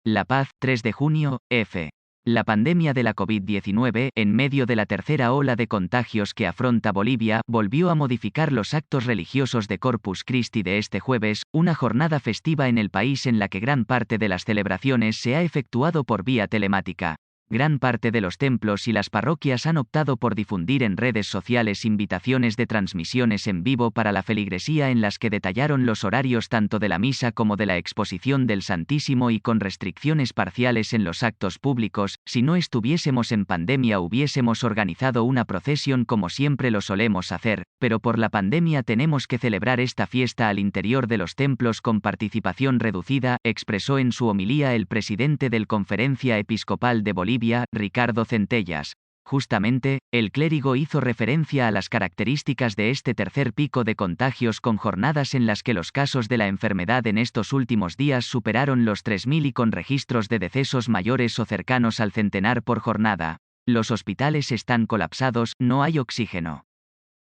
La Paz, 3 de junio, F. La pandemia de la COVID-19, en medio de la tercera ola de contagios que afronta Bolivia, volvió a modificar los actos religiosos de Corpus Christi de este jueves, una jornada festiva en el país en la que gran parte de las celebraciones se ha efectuado por vía telemática. Gran parte de los templos y las parroquias han optado por difundir en redes sociales invitaciones de transmisiones en vivo para la feligresía en las que detallaron los horarios tanto de la misa como de la exposición del Santísimo y con restricciones parciales en los actos públicos. Si no estuviésemos en pandemia hubiésemos organizado una procesión como siempre lo solemos hacer, pero por la pandemia tenemos que celebrar esta fiesta al interior de los templos con participación reducida, expresó en su homilía el presidente del Conferencia Episcopal de Bolivia, Ricardo Centellas. Justamente, el clérigo hizo referencia a las características de este tercer pico de contagios con jornadas en las que los casos de la enfermedad en estos últimos días superaron los 3.000 y con registros de decesos mayores o cercanos al centenar por jornada. Los hospitales están colapsados, no hay oxígeno.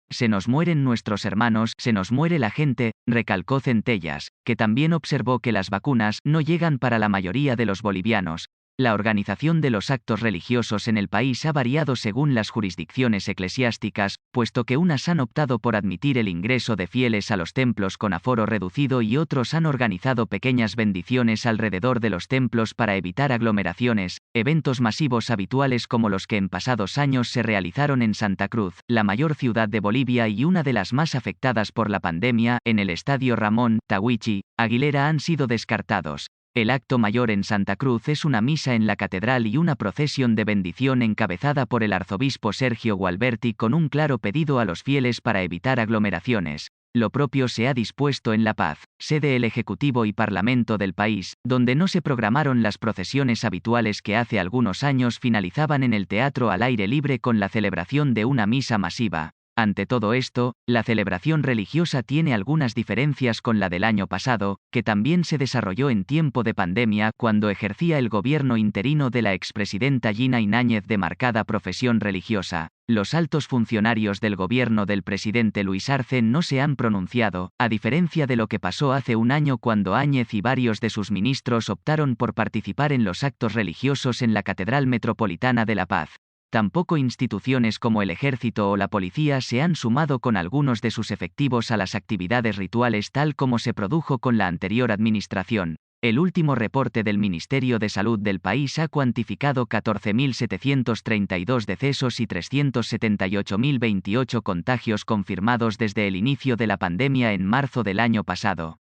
Se nos mueren nuestros hermanos, se nos muere la gente, recalcó Centellas, que también observó que las vacunas no llegan para la mayoría de los bolivianos. La organización de los actos religiosos en el país ha variado según las jurisdicciones eclesiásticas, puesto que unas han optado por admitir el ingreso de fieles a los templos con aforo reducido y otros han organizado pequeñas bendiciones alrededor de los templos para evitar aglomeraciones, eventos masivos habituales como los que en pasados años se realizaron en Santa Cruz, la mayor ciudad de Bolivia y una de las más afectadas por la pandemia, en el Estadio Ramón Tahuichi Aguilera han sido descartados. El acto mayor en Santa Cruz es una misa en la catedral y una procesión de bendición encabezada por el arzobispo Sergio Gualberti con un claro pedido a los fieles para evitar aglomeraciones. Lo propio se ha dispuesto en La Paz, sede del Ejecutivo y Parlamento del país, donde no se programaron las procesiones habituales que hace algunos años finalizaban en el teatro al aire libre con la celebración de una misa masiva. Ante todo esto, la celebración religiosa tiene algunas diferencias con la del año pasado, que también se desarrolló en tiempo de pandemia cuando ejercía el gobierno interino de la expresidenta Gina Ináñez de marcada profesión religiosa. Los altos funcionarios del gobierno del presidente Luis Arce no se han pronunciado, a diferencia de lo que pasó hace un año cuando Áñez y varios de sus ministros optaron por participar en los actos religiosos en la Catedral Metropolitana de La Paz. Tampoco instituciones como el Ejército o la Policía se han sumado con algunos de sus efectivos a las actividades rituales tal como se produjo con la anterior administración. El último reporte del Ministerio de Salud del país ha cuantificado 14.732 decesos y 378.028 contagios confirmados desde el inicio de la pandemia en marzo del año pasado.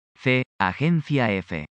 Agencia EFE.